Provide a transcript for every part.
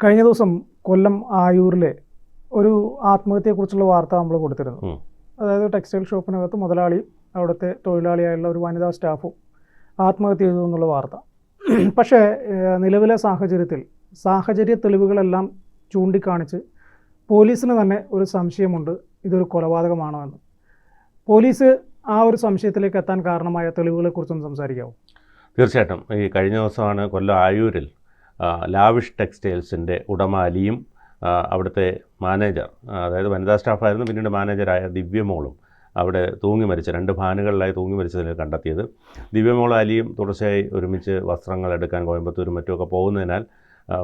കഴിഞ്ഞ ദിവസം കൊല്ലം ആയൂരിലെ ഒരു ആത്മഹത്യയെക്കുറിച്ചുള്ള വാർത്ത നമ്മൾ കൊടുത്തിരുന്നു. അതായത് ടെക്സ്റ്റൈൽ ഷോപ്പിനകത്ത് മുതലാളി അവിടുത്തെ തൊഴിലാളിയായുള്ള ഒരു വനിതാ സ്റ്റാഫും ആത്മഹത്യ ചെയ്തു എന്നുള്ള വാർത്ത. പക്ഷേ നിലവിലെ സാഹചര്യ തെളിവുകളെല്ലാം ചൂണ്ടിക്കാണിച്ച് പോലീസിന് തന്നെ ഒരു സംശയമുണ്ട്, ഇതൊരു കൊലപാതകമാണോ എന്ന്. പോലീസ് ആ ഒരു സംശയത്തിലേക്ക് എത്താൻ കാരണമായ തെളിവുകളെക്കുറിച്ചൊന്ന് സംസാരിക്കാമോ? തീർച്ചയായിട്ടും. ഈ കഴിഞ്ഞ ദിവസമാണ് കൊല്ലം ആയൂരിൽ ലാവിഷ് ടെക്സ്റ്റൈൽസിൻ്റെ ഉടമ അലിയും അവിടുത്തെ മാനേജർ, അതായത് വനിതാ സ്റ്റാഫായിരുന്നു, പിന്നീട് മാനേജറായ ദിവ്യമോളും അവിടെ തൂങ്ങി മരിച്ച 2 ഫാനുകളിലായി തൂങ്ങി മരിച്ചതിൽ കണ്ടെത്തിയത്. ദിവ്യമോളും അലിയും തുടർച്ചയായി ഒരുമിച്ച് വസ്ത്രങ്ങൾ എടുക്കാൻ കോയമ്പത്തൂരും മറ്റുമൊക്കെ പോകുന്നതിനാൽ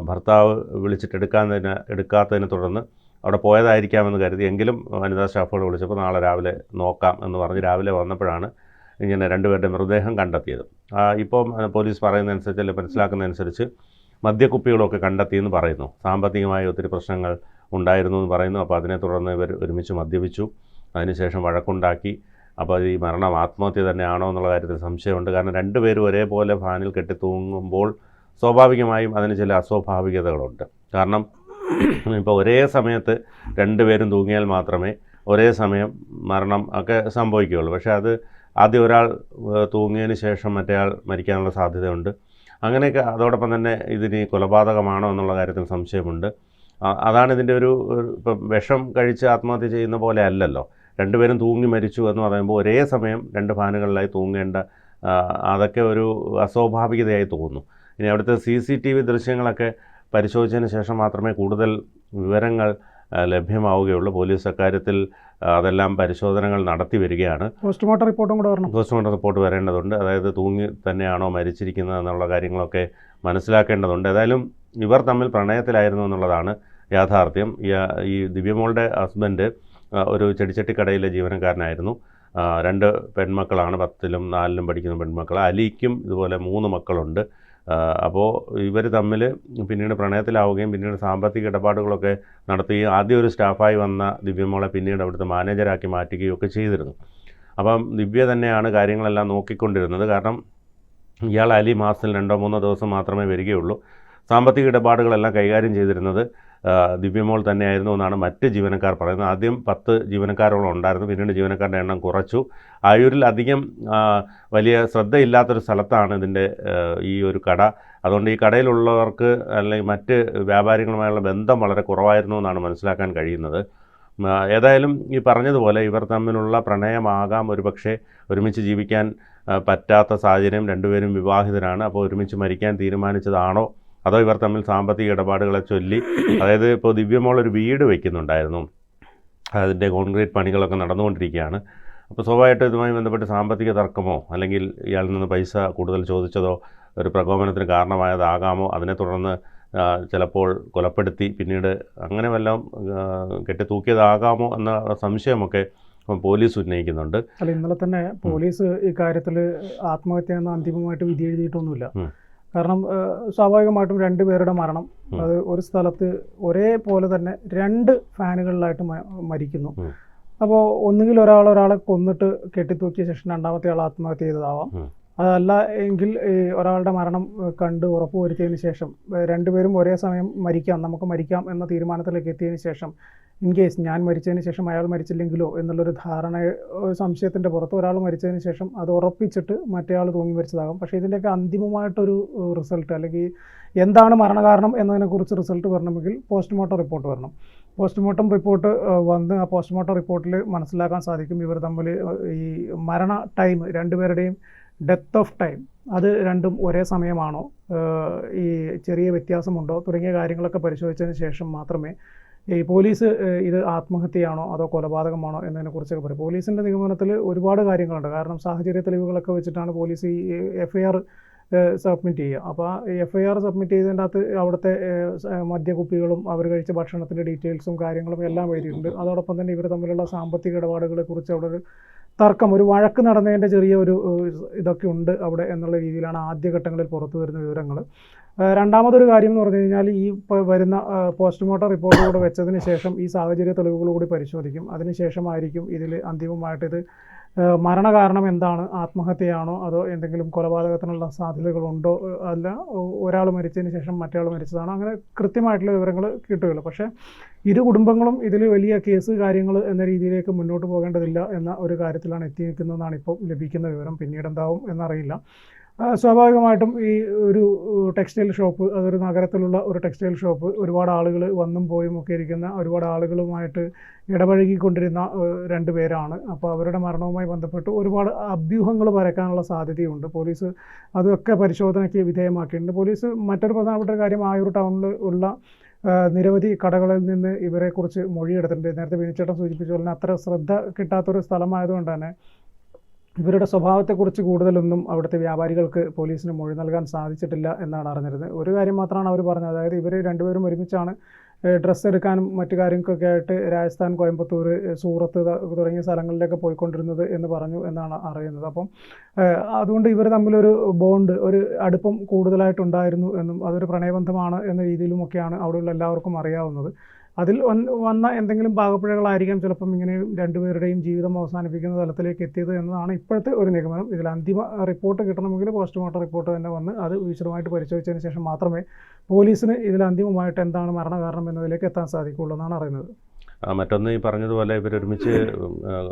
ഭർത്താവ് വിളിച്ചിട്ട് എടുക്കാത്തതിനെ തുടർന്ന് അവിടെ പോയതായിരിക്കാമെന്ന് കരുതി. എങ്കിലും വനിതാ സ്റ്റാഫുകൾ വിളിച്ചപ്പോൾ നാളെ രാവിലെ നോക്കാം എന്ന് പറഞ്ഞ് രാവിലെ വന്നപ്പോഴാണ് ഇങ്ങനെ 2 പേരുടെ മൃതദേഹം കണ്ടെത്തിയത്. ഇപ്പം പോലീസ് പറയുന്നതനുസരിച്ച്, അല്ലെങ്കിൽ മനസ്സിലാക്കുന്നതനുസരിച്ച് മദ്യക്കുപ്പികളൊക്കെ കണ്ടെത്തിയെന്ന് പറയുന്നു. സാമ്പത്തികമായ ഒത്തിരി പ്രശ്നങ്ങൾ ഉണ്ടായിരുന്നു എന്ന് പറയുന്നു. അപ്പോൾ അതിനെ തുടർന്ന് ഇവർ ഒരുമിച്ച് മദ്യപിച്ചു, അതിനുശേഷം വഴക്കുണ്ടാക്കി. അപ്പോൾ ഈ മരണം ആത്മഹത്യ തന്നെയാണോ എന്നുള്ള കാര്യത്തിൽ സംശയമുണ്ട്. കാരണം 2 പേരും ഒരേപോലെ ഫാനിൽ കെട്ടി തൂങ്ങുമ്പോൾ സ്വാഭാവികമായും അതിന് ചില അസ്വാഭാവികതകളുണ്ട്. കാരണം ഇപ്പോൾ ഒരേ സമയത്ത് 2 പേരും തൂങ്ങിയാൽ മാത്രമേ ഒരേ സമയം മരണം ഒക്കെ സംഭവിക്കുകയുള്ളൂ. പക്ഷേ അത് ആദ്യം ഒരാൾ തൂങ്ങിയതിന് ശേഷം മറ്റേയാൾ മരിക്കാനുള്ള സാധ്യതയുണ്ട്. അങ്ങനെയൊക്കെ. അതോടൊപ്പം തന്നെ ഇതിന് കൊലപാതകമാണോ എന്നുള്ള കാര്യത്തിൽ സംശയമുണ്ട്. അതാണ് ഇതിൻ്റെ ഇപ്പം വിഷം കഴിച്ച് ആത്മഹത്യ ചെയ്യുന്ന പോലെ അല്ലല്ലോ. 2 പേരും തൂങ്ങി മരിച്ചു എന്ന് പറയുമ്പോൾ ഒരേ സമയം 2 ഫാനുകളിലായി തൂങ്ങേണ്ട, അതൊക്കെ ഒരു അസ്വാഭാവികതയായി തോന്നുന്നു. ഇനി അവിടുത്തെ CCTV ദൃശ്യങ്ങളൊക്കെ പരിശോധിച്ചതിന് ശേഷം മാത്രമേ കൂടുതൽ വിവരങ്ങൾ ലഭ്യമാവുകയുള്ളൂ. പോലീസ് അക്കാര്യത്തിൽ അതെല്ലാം പരിശോധനകൾ നടത്തി വരികയാണ്. പോസ്റ്റ്മോർട്ടം റിപ്പോർട്ടും കൂടെ വരണം. പോസ്റ്റ്മോർട്ടം റിപ്പോർട്ട് വരേണ്ടതുണ്ട്. അതായത് തൂങ്ങി തന്നെയാണോ മരിച്ചിരിക്കുന്നത് എന്നുള്ള കാര്യങ്ങളൊക്കെ മനസ്സിലാക്കേണ്ടതുണ്ട്. ഏതായാലും ഇവർ തമ്മിൽ പ്രണയത്തിലായിരുന്നു എന്നുള്ളതാണ് യാഥാർത്ഥ്യം. ഈ ദിവ്യമോളുടെ ഹസ്ബൻഡ് ഒരു ചെടിച്ചട്ടിക്കടയിലെ ജീവനക്കാരനായിരുന്നു. 2 പെൺമക്കളാണ്, 10ലും 4ലും പഠിക്കുന്ന പെൺമക്കൾ. അലിക്കും ഇതുപോലെ 3 മക്കളുണ്ട്. അപ്പോൾ ഇവർ തമ്മിൽ പിന്നീട് പ്രണയത്തിലാവുകയും പിന്നീട് സാമ്പത്തിക ഇടപാടുകളൊക്കെ നടത്തുകയും ആദ്യം ഒരു സ്റ്റാഫായി വന്ന ദിവ്യമോളെ പിന്നീട് അവിടുത്തെ മാനേജരാക്കി മാറ്റുകയും ഒക്കെ ചെയ്തിരുന്നു. അപ്പം ദിവ്യ തന്നെയാണ് കാര്യങ്ങളെല്ലാം നോക്കിക്കൊണ്ടിരുന്നത്. കാരണം ഇയാൾ അലി മാസത്തിൽ 2-3 ദിവസം മാത്രമേ വരികയുള്ളൂ. സാമ്പത്തിക ഇടപാടുകളെല്ലാം കൈകാര്യം ചെയ്തിരുന്നത് ദിവ്യമോൾ തന്നെയായിരുന്നു എന്നാണ് മറ്റ് ജീവനക്കാർ പറയുന്നത്. ആദ്യം 10 ജീവനക്കാരോളം ഉണ്ടായിരുന്നു, പിന്നീട് ജീവനക്കാരുടെ എണ്ണം കുറച്ചു. ആയൂരിൽ അധികം വലിയ ശ്രദ്ധയില്ലാത്തൊരു സ്ഥലത്താണ് ഇതിൻ്റെ ഈ ഒരു കട. അതുകൊണ്ട് ഈ കടയിലുള്ളവർക്ക് അല്ലെങ്കിൽ മറ്റ് വ്യാപാരികളുമായുള്ള ബന്ധം വളരെ കുറവായിരുന്നു എന്നാണ് മനസ്സിലാക്കാൻ കഴിയുന്നത്. ഏതായാലും ഈ പറഞ്ഞതുപോലെ ഇവർ തമ്മിലുള്ള പ്രണയമാകാം ഒരുപക്ഷെ. ഒരുമിച്ച് ജീവിക്കാൻ പറ്റാത്ത സാഹചര്യം, 2 പേരും വിവാഹിതരാണ്. അപ്പോൾ ഒരുമിച്ച് മരിക്കാൻ തീരുമാനിച്ചതാണോ, അതോ ഇവർ തമ്മിൽ സാമ്പത്തിക ഇടപാടുകളെ ചൊല്ലി, അതായത് ഇപ്പോൾ ദിവ്യമോൾ ഒരു വീട് വയ്ക്കുന്നുണ്ടായിരുന്നു, അതിൻ്റെ കോൺക്രീറ്റ് പണികളൊക്കെ നടന്നുകൊണ്ടിരിക്കുകയാണ്. അപ്പോൾ സ്വാഭാവികമായിട്ടും ഇതുമായി ബന്ധപ്പെട്ട് സാമ്പത്തിക തർക്കമോ അല്ലെങ്കിൽ ഇയാളിൽ നിന്ന് പൈസ കൂടുതൽ ചോദിച്ചതോ ഒരു പ്രകോപനത്തിന് കാരണമായതാകാമോ, അതിനെ തുടർന്ന് ചിലപ്പോൾ കൊലപ്പെടുത്തി പിന്നീട് അങ്ങനെ വല്ലതും കെട്ടിത്തൂക്കിയതാകാമോ എന്ന സംശയമൊക്കെ പോലീസ് ഉന്നയിക്കുന്നുണ്ട്. അല്ല, ഇന്നലെ തന്നെ പോലീസ് ഈ കാര്യത്തിൽ ആത്മഹത്യ എന്ന അന്തിമമായിട്ട് വിധി എഴുതിയിട്ടൊന്നുമില്ല. കാരണം സ്വാഭാവികമായിട്ടും 2 പേരുടെ മരണം അത് ഒരു സ്ഥലത്ത് ഒരേപോലെ തന്നെ 2 ഫാനുകളിലായിട്ട് മരിക്കുന്നു. അപ്പോൾ ഒന്നുകിൽ ഒരാളെ കൊന്നിട്ട് കെട്ടിത്തൂക്കിയ ശേഷം രണ്ടാമത്തെ ആൾ ആത്മഹത്യ ചെയ്തതാവാം. അതല്ല എങ്കിൽ ഒരാളുടെ മരണം കണ്ട് ഉറപ്പുവരുത്തിയതിന് ശേഷം 2 പേരും ഒരേ സമയം നമുക്ക് മരിക്കാം എന്ന തീരുമാനത്തിലേക്ക് എത്തിയതിന് ശേഷം ഇൻ കേസ് ഞാൻ മരിച്ചതിന് ശേഷം അയാൾ മരിച്ചില്ലെങ്കിലോ എന്നുള്ളൊരു സംശയത്തിൻ്റെ പുറത്ത് ഒരാൾ മരിച്ചതിന് ശേഷം അത് ഉറപ്പിച്ചിട്ട് മറ്റേ ആൾ തൂങ്ങി മരിച്ചതാകും. പക്ഷേ ഇതിൻ്റെയൊക്കെ അന്തിമമായിട്ടൊരു റിസൾട്ട്, അല്ലെങ്കിൽ എന്താണ് മരണകാരണം എന്നതിനെക്കുറിച്ച് റിസൾട്ട് വരണമെങ്കിൽ പോസ്റ്റ്മോർട്ടം റിപ്പോർട്ട് വരണം. പോസ്റ്റ്മോർട്ടം റിപ്പോർട്ട് വന്ന് ആ പോസ്റ്റ്മോർട്ടം റിപ്പോർട്ടിൽ മനസ്സിലാക്കാൻ സാധിക്കും ഇവർ തമ്മിൽ ഈ മരണ ടൈം, 2 പേരുടെയും ഡെത്ത് ഓഫ് ടൈം അത് രണ്ടും ഒരേ സമയമാണോ, ഈ ചെറിയ വ്യത്യാസമുണ്ടോ തുടങ്ങിയ കാര്യങ്ങളൊക്കെ പരിശോധിച്ചതിന് ശേഷം മാത്രമേ ഈ പോലീസ് ഇത് ആത്മഹത്യയാണോ അതോ കൊലപാതകമാണോ എന്നതിനെക്കുറിച്ചൊക്കെ പറയും. പോലീസിൻ്റെ നിഗമനത്തിൽ ഒരുപാട് കാര്യങ്ങളുണ്ട്. കാരണം സാഹചര്യ തെളിവുകളൊക്കെ വെച്ചിട്ടാണ് പോലീസ് ഈ FIR സബ്മിറ്റ് ചെയ്യുക. അപ്പോൾ ആ FIR സബ്മിറ്റ് ചെയ്തതിൻ്റെ അകത്ത് അവിടുത്തെ മദ്യക്കുപ്പികളും അവർ കഴിച്ച ഭക്ഷണത്തിൻ്റെ ഡീറ്റെയിൽസും കാര്യങ്ങളും എല്ലാം എഴുതിയിട്ടുണ്ട്. അതോടൊപ്പം തന്നെ ഇവർ തമ്മിലുള്ള സാമ്പത്തിക ഇടപാടുകളെക്കുറിച്ച് അവിടെ ഒരു തർക്കം, ഒരു വഴക്ക് നടന്നതിൻ്റെ ചെറിയ ഒരു ഇതൊക്കെ ഉണ്ട് അവിടെ എന്നുള്ള രീതിയിലാണ് ആദ്യഘട്ടങ്ങളിൽ പുറത്തു വരുന്ന വിവരങ്ങൾ. രണ്ടാമതൊരു കാര്യം എന്ന് പറഞ്ഞു കഴിഞ്ഞാൽ ഈ വരുന്ന പോസ്റ്റ്മോർട്ടം റിപ്പോർട്ട് കൂടെ വെച്ചതിന് ശേഷം ഈ സാഹചര്യ തെളിവുകൾ കൂടി പരിശോധിക്കും. അതിനുശേഷമായിരിക്കും ഇതിൽ അന്തിമമായിട്ടിത് മരണകാരണം എന്താണ്, ആത്മഹത്യയാണോ അതോ എന്തെങ്കിലും കൊലപാതകത്തിനുള്ള സാധ്യതകളുണ്ടോ, അല്ല ഒരാൾ മരിച്ചതിന് ശേഷം മറ്റേയാൾ മരിച്ചതാണോ, അങ്ങനെ കൃത്യമായിട്ടുള്ള വിവരങ്ങൾ കിട്ടുകയുള്ളൂ. പക്ഷേ ഇരു കുടുംബങ്ങളും ഇതിൽ വലിയ കേസ് കാര്യങ്ങൾ എന്ന രീതിയിലേക്ക് മുന്നോട്ട് പോകേണ്ടതില്ല എന്ന ഒരു കാര്യത്തിലാണ് എത്തി നിൽക്കുന്നതെന്നാണ് ഇപ്പോൾ ലഭിക്കുന്ന വിവരം. പിന്നീട് എന്താവും എന്നറിയില്ല. സ്വാഭാവികമായിട്ടും ഈ ഒരു ടെക്സ്റ്റൈൽ ഷോപ്പ്, അതൊരു നഗരത്തിലുള്ള ഒരു ടെക്സ്റ്റൈൽ ഷോപ്പ്, ഒരുപാട് ആളുകൾ വന്നും പോയും ഒക്കെ ഇരിക്കുന്ന, ഒരുപാട് ആളുകളുമായിട്ട് ഇടപഴകിക്കൊണ്ടിരുന്ന രണ്ട് പേരാണ്. അപ്പോൾ അവരുടെ മരണവുമായി ബന്ധപ്പെട്ട് ഒരുപാട് അഭ്യൂഹങ്ങൾ പരക്കാനുള്ള സാധ്യതയുണ്ട്. പോലീസ് അതൊക്കെ പരിശോധനയ്ക്ക് വിധേയമാക്കിയിട്ടുണ്ട്. പോലീസ് മറ്റൊരു പ്രധാനപ്പെട്ട കാര്യം, ആയൂർ ടൗണിൽ ഉള്ള നിരവധി കടകളിൽ നിന്ന് ഇവരെക്കുറിച്ച് മൊഴിയെടുത്തിട്ടുണ്ട്. നേരത്തെ ബിനിച്ചേട്ടൻ സൂചിപ്പിച്ച പോലെ അത്ര ശ്രദ്ധ കിട്ടാത്തൊരു സ്ഥലമായതുകൊണ്ട് തന്നെ ഇവരുടെ സ്വഭാവത്തെക്കുറിച്ച് കൂടുതലൊന്നും അവിടുത്തെ വ്യാപാരികൾക്ക് പോലീസിന് മൊഴി നൽകാൻ സാധിച്ചിട്ടില്ല എന്നാണ് അറിഞ്ഞിരുന്നത്. ഒരു കാര്യം മാത്രമാണ് അവർ പറഞ്ഞത്, അതായത് ഇവർ രണ്ടുപേരും ഒരുമിച്ചാണ് ഡ്രസ്സ് എടുക്കാനും മറ്റു കാര്യങ്ങൾക്കൊക്കെ ആയിട്ട് രാജസ്ഥാൻ, കോയമ്പത്തൂർ, സൂറത്ത് തുടങ്ങിയ സ്ഥലങ്ങളിലൊക്കെ പോയിക്കൊണ്ടിരുന്നത് എന്ന് പറഞ്ഞു എന്നാണ് അറിയുന്നത്. അപ്പം അതുകൊണ്ട് ഇവർ തമ്മിലൊരു ബോണ്ട്, ഒരു അടുപ്പം കൂടുതലായിട്ടുണ്ടായിരുന്നു എന്നും അതൊരു പ്രണയബന്ധമാണ് എന്ന രീതിയിലുമൊക്കെയാണ് അവിടെയുള്ള എല്ലാവർക്കും അറിയാവുന്നത്. അതിൽ വന്ന എന്തെങ്കിലും പാകപ്പിഴകളായിരിക്കാം ചിലപ്പം ഇങ്ങനെ രണ്ടുപേരുടെയും ജീവിതം അവസാനിപ്പിക്കുന്ന തലത്തിലേക്ക് എത്തിയത് എന്നതാണ് ഇപ്പോഴത്തെ ഒരു നിഗമനം. ഇതിൽ അന്തിമ റിപ്പോർട്ട് കിട്ടണമെങ്കിൽ പോസ്റ്റ്മോർട്ടം റിപ്പോർട്ട് തന്നെ വന്ന് അത് വിശദമായിട്ട് പരിശോധിച്ചതിന് ശേഷം മാത്രമേ പോലീസിന് ഇതിൽ അന്തിമമായിട്ട് എന്താണ് മരണകാരണം എന്നതിലേക്ക് എത്താൻ സാധിക്കുകയുള്ളൂ എന്നാണ് അറിയുന്നത്. മറ്റൊന്ന് ഈ പറഞ്ഞതുപോലെ ഇവരൊരുമിച്ച്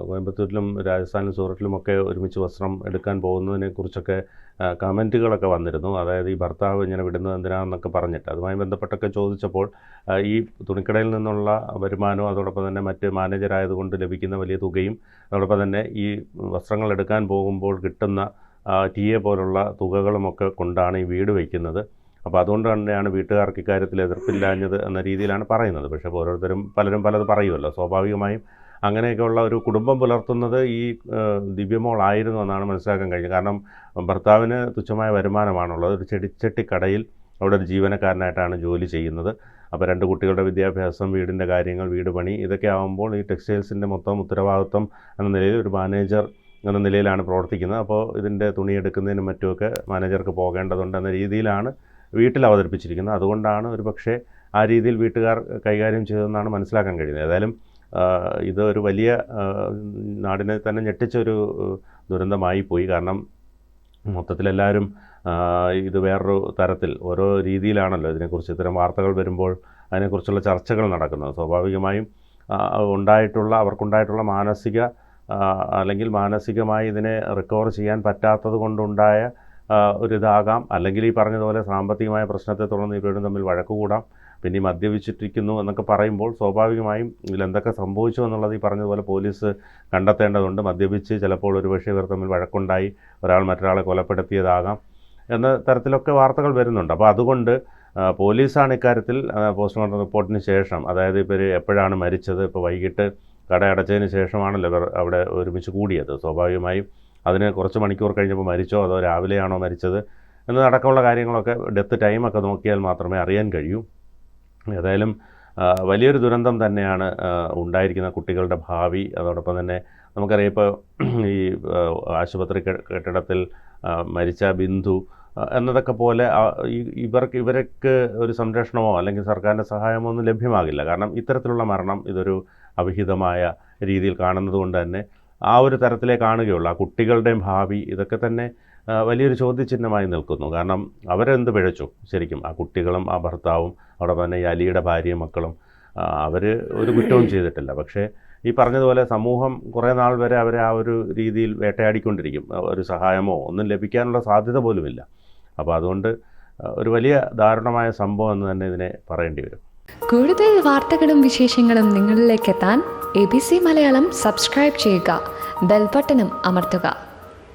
കോയമ്പത്തൂരിലും രാജസ്ഥാനിലും സൂററ്റിലുമൊക്കെ ഒരുമിച്ച് വസ്ത്രം എടുക്കാൻ പോകുന്നതിനെ കുറിച്ചൊക്കെ കമൻറ്റുകളൊക്കെ വന്നിരുന്നു. അതായത് ഈ ഭർത്താവ് ഇങ്ങനെ വിടുന്നത് എന്തിനാണെന്നൊക്കെ പറഞ്ഞിട്ട് അതുമായി ബന്ധപ്പെട്ടൊക്കെ ചോദിച്ചപ്പോൾ ഈ തുണിക്കടയിൽ നിന്നുള്ള വരുമാനവും അതോടൊപ്പം തന്നെ മറ്റ് മാനേജരായതുകൊണ്ട് ലഭിക്കുന്ന വലിയ തുകയും അതോടൊപ്പം തന്നെ ഈ വസ്ത്രങ്ങൾ എടുക്കാൻ പോകുമ്പോൾ കിട്ടുന്ന TA പോലുള്ള തുകകളുമൊക്കെ കൊണ്ടാണ് ഈ വീട് വയ്ക്കുന്നത്. അപ്പോൾ അതുകൊണ്ട് തന്നെയാണ് വീട്ടുകാർക്ക് ഇക്കാര്യത്തിൽ എതിർപ്പില്ലാഞ്ഞത് എന്ന രീതിയിലാണ് പറയുന്നത്. പക്ഷേ പലരും പലത് പറയുമല്ലോ. സ്വാഭാവികമായും അങ്ങനെയൊക്കെയുള്ള ഒരു കുടുംബം പുലർത്തുന്നത് ഈ ദിവ്യമോളായിരുന്നു എന്നാണ് മനസ്സിലാക്കാൻ കഴിഞ്ഞത്. കാരണം ഭർത്താവിന് തുച്ഛമായ വരുമാനമാണുള്ളത്. ഒരു ചെടിച്ചട്ടി കടയിൽ അവിടെ ഒരു ജീവനക്കാരനായിട്ടാണ് ജോലി ചെയ്യുന്നത്. അപ്പോൾ 2 കുട്ടികളുടെ വിദ്യാഭ്യാസം, വീടിൻ്റെ കാര്യങ്ങൾ, വീട് പണി, ഇതൊക്കെ ആകുമ്പോൾ ഈ ടെക്സ്റ്റൈൽസിൻ്റെ മൊത്തം ഉത്തരവാദിത്വം എന്ന നിലയിൽ ഒരു മാനേജർ എന്ന നിലയിലാണ് പ്രവർത്തിക്കുന്നത്. അപ്പോൾ ഇതിൻ്റെ തുണിയെടുക്കുന്നതിനും മറ്റുമൊക്കെ മാനേജർക്ക് പോകേണ്ടതുണ്ട് എന്ന രീതിയിലാണ് വീട്ടിൽ അവതരിപ്പിച്ചിരിക്കുന്നത്. അതുകൊണ്ടാണ് ഒരു പക്ഷേ ആ രീതിയിൽ വീട്ടുകാർ കൈകാര്യം ചെയ്തതെന്നാണ് മനസ്സിലാക്കാൻ കഴിയുന്നത്. ഏതായാലും ഇത് ഒരു വലിയ നാടിനെ തന്നെ ഞെട്ടിച്ചൊരു ദുരന്തമായി പോയി. കാരണം മൊത്തത്തിലെല്ലാവരും ഇത് വേറൊരു തരത്തിൽ ഓരോ രീതിയിലാണല്ലോ ഇതിനെക്കുറിച്ച് ഇത്തരം വാർത്തകൾ വരുമ്പോൾ അതിനെക്കുറിച്ചുള്ള ചർച്ചകൾ നടക്കുന്നത്. സ്വാഭാവികമായും അവർക്കുണ്ടായിട്ടുള്ള അല്ലെങ്കിൽ മാനസികമായി ഇതിനെ റിക്കവർ ചെയ്യാൻ പറ്റാത്തത് കൊണ്ടുണ്ടായ ഒരിതാകാം. അല്ലെങ്കിൽ ഈ പറഞ്ഞതുപോലെ സാമ്പത്തികമായ പ്രശ്നത്തെ തുടർന്ന് ഇവരും തമ്മിൽ വഴക്കുകൂടാം. പിന്നെ ഈ മദ്യപിച്ചിട്ടിരിക്കുന്നു എന്നൊക്കെ പറയുമ്പോൾ സ്വാഭാവികമായും ഇതിലെന്തൊക്കെ സംഭവിച്ചു എന്നുള്ളത് ഈ പറഞ്ഞതുപോലെ പോലീസ് കണ്ടെത്തേണ്ടതുണ്ട്. മദ്യപിച്ച് ചിലപ്പോൾ ഒരുപക്ഷെ ഇവർ തമ്മിൽ വഴക്കുണ്ടായി ഒരാൾ മറ്റൊരാളെ കൊലപ്പെടുത്തിയതാകാം എന്ന തരത്തിലൊക്കെ വാർത്തകൾ വരുന്നുണ്ട്. അപ്പോൾ അതുകൊണ്ട് പോലീസാണ് ഇക്കാര്യത്തിൽ പോസ്റ്റ്മോർട്ടം റിപ്പോർട്ടിന് ശേഷം, അതായത് ഇവർ എപ്പോഴാണ് മരിച്ചത്, ഇപ്പോൾ വൈകിട്ട് കട അടച്ചതിന് ശേഷമാണല്ലോ ഇവർ അവിടെ ഒരുമിച്ച് കൂടിയത്. സ്വാഭാവികമായും അതിന് കുറച്ച് മണിക്കൂർ കഴിഞ്ഞപ്പോൾ മരിച്ചോ അതോ രാവിലെയാണോ മരിച്ചത് എന്നതടക്കമുള്ള കാര്യങ്ങളൊക്കെ ഡെത്ത് ടൈമൊക്കെ നോക്കിയാൽ മാത്രമേ അറിയാൻ കഴിയൂ. ഏതായാലും വലിയൊരു ദുരന്തം തന്നെയാണ് ഉണ്ടായിരിക്കുന്ന കുട്ടികളുടെ ഭാവി. അതോടൊപ്പം തന്നെ നമുക്കറിയാം ഇപ്പോൾ ഈ ആശുപത്രി കെട്ടിടത്തിൽ മരിച്ച ബിന്ദു എന്നതൊക്കെ പോലെ ഇവർക്ക് ഒരു സംരക്ഷണമോ അല്ലെങ്കിൽ സർക്കാരിൻ്റെ സഹായമോ ഒന്നും ലഭ്യമാകില്ല. കാരണം ഇത്തരത്തിലുള്ള മരണം ഇതൊരു അവിഹിതമായ രീതിയിൽ കാണുന്നത് കൊണ്ട് തന്നെ ആ ഒരു തരത്തിലേ കാണുകയുള്ളൂ. ആ കുട്ടികളുടെയും ഭാവി ഇതൊക്കെ തന്നെ വലിയൊരു ചോദ്യചിഹ്നമായി നിൽക്കുന്നു. കാരണം അവരെന്ത് പിഴച്ചു ശരിക്കും? ആ കുട്ടികളും ആ ഭർത്താവും അവിടെ തന്നെ ഈ അലിയുടെ ഭാര്യയും മക്കളും അവർ ഒരു കുറ്റവും ചെയ്തിട്ടില്ല. പക്ഷേ ഈ പറഞ്ഞതുപോലെ സമൂഹം കുറേ നാൾ വരെ അവരെ ആ ഒരു രീതിയിൽ വേട്ടയാടിക്കൊണ്ടിരിക്കും. ഒരു സഹായമോ ഒന്നും ലഭിക്കാനുള്ള സാധ്യത പോലുമില്ല. അപ്പോൾ അതുകൊണ്ട് ഒരു വലിയ ദാരുണമായ സംഭവം എന്ന് തന്നെ ഇതിനെ പറയേണ്ടി വരും. കൂടുതൽ വാർത്തകളും വിശേഷങ്ങളും നിങ്ങളിലേക്ക് എത്താൻ ABC മലയാളം സബ്സ്ക്രൈബ് ചെയ്യുക, ബെൽ ബട്ടണും അമർത്തുക.